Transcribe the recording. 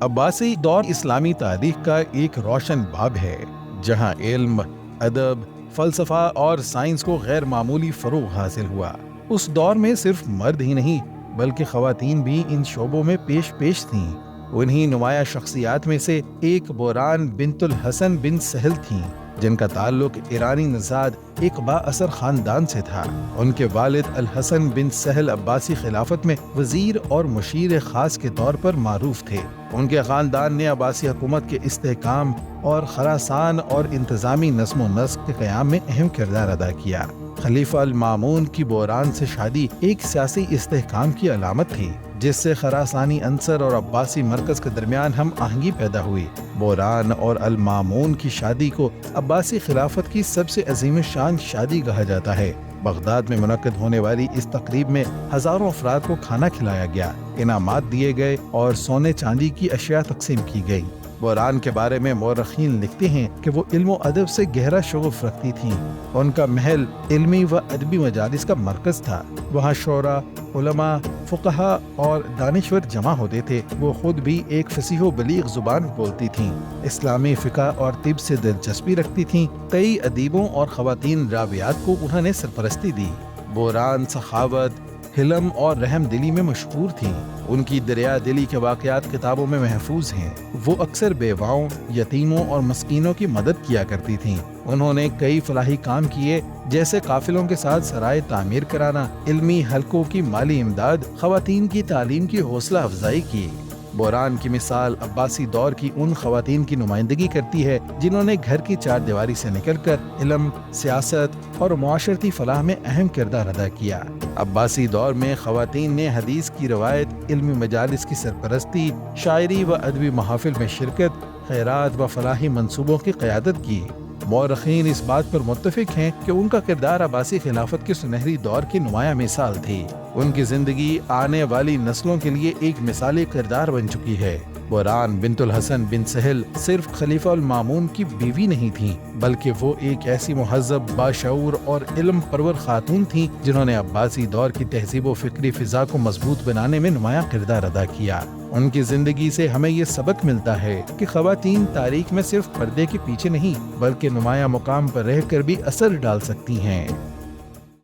عباسی دور اسلامی تاریخ کا ایک روشن باب ہے جہاں علم، ادب، فلسفہ اور سائنس کو غیر معمولی فروغ حاصل ہوا۔ اس دور میں صرف مرد ہی نہیں بلکہ خواتین بھی ان شعبوں میں پیش تھیں۔ انہی نمایاں شخصیات میں سے ایک بوران بنت الحسن بن سہل تھیں، جن کا تعلق ایرانی نژاد ایک با اثر خاندان سے تھا۔ ان کے والد الحسن بن سہل عباسی خلافت میں وزیر اور مشیر خاص کے طور پر معروف تھے۔ ان کے خاندان نے عباسی حکومت کے استحکام اور خراسان اور انتظامی نظم و نسق کے قیام میں اہم کردار ادا کیا۔ خلیفہ المامون کی بوران سے شادی ایک سیاسی استحکام کی علامت تھی، جس سے خراسانی عنصر اور عباسی مرکز کے درمیان ہم آہنگی پیدا ہوئی۔ بوران اور المامون کی شادی کو عباسی خلافت کی سب سے عظیم شان شادی کہا جاتا ہے۔ بغداد میں منعقد ہونے والی اس تقریب میں ہزاروں افراد کو کھانا کھلایا گیا، انعامات دیے گئے اور سونے چاندی کی اشیاء تقسیم کی گئی۔ بوران کے بارے میں مورخین لکھتے ہیں کہ وہ علم و ادب سے گہرا شغف رکھتی تھیں۔ ان کا محل علمی و ادبی مجالس کا مرکز تھا۔ وہاں شعراء، علماء، فقہاء اور دانشور جمع ہوتے تھے۔ وہ خود بھی ایک فصیح و بلیغ زبان بولتی تھیں، اسلامی فقہ اور طب سے دلچسپی رکھتی تھیں۔ کئی ادیبوں اور خواتین راویات کو انہوں نے سرپرستی دی۔ بوران سخاوت، حلم اور رحم دلی میں مشہور تھیں۔ ان کی دریا دلی کے واقعات کتابوں میں محفوظ ہیں۔ وہ اکثر بیواؤں، یتیموں اور مسکینوں کی مدد کیا کرتی تھیں۔ انہوں نے کئی فلاحی کام کیے، جیسے قافلوں کے ساتھ سرائے تعمیر کرانا، علمی حلقوں کی مالی امداد، خواتین کی تعلیم کی حوصلہ افزائی کی۔ بوران کی مثال عباسی دور کی ان خواتین کی نمائندگی کرتی ہے جنہوں نے گھر کی چار دیواری سے نکل کر علم، سیاست اور معاشرتی فلاح میں اہم کردار ادا کیا۔ عباسی دور میں خواتین نے حدیث کی روایت، علمی مجالس کی سرپرستی، شاعری و ادبی محافل میں شرکت، خیرات و فلاحی منصوبوں کی قیادت کی۔ مورخین اس بات پر متفق ہیں کہ ان کا کردار عباسی خلافت کے سنہری دور کی نمایاں مثال تھی۔ ان کی زندگی آنے والی نسلوں کے لیے ایک مثالی کردار بن چکی ہے۔ بوران بنت الحسن بن سہل صرف خلیفہ المامون کی بیوی نہیں تھیں، بلکہ وہ ایک ایسی مہذب، باشعور اور علم پرور خاتون تھیں جنہوں نے عباسی دور کی تہذیب و فکری فضا کو مضبوط بنانے میں نمایاں کردار ادا کیا۔ ان کی زندگی سے ہمیں یہ سبق ملتا ہے کہ خواتین تاریخ میں صرف پردے کے پیچھے نہیں بلکہ نمایاں مقام پر رہ کر بھی اثر ڈال سکتی ہیں۔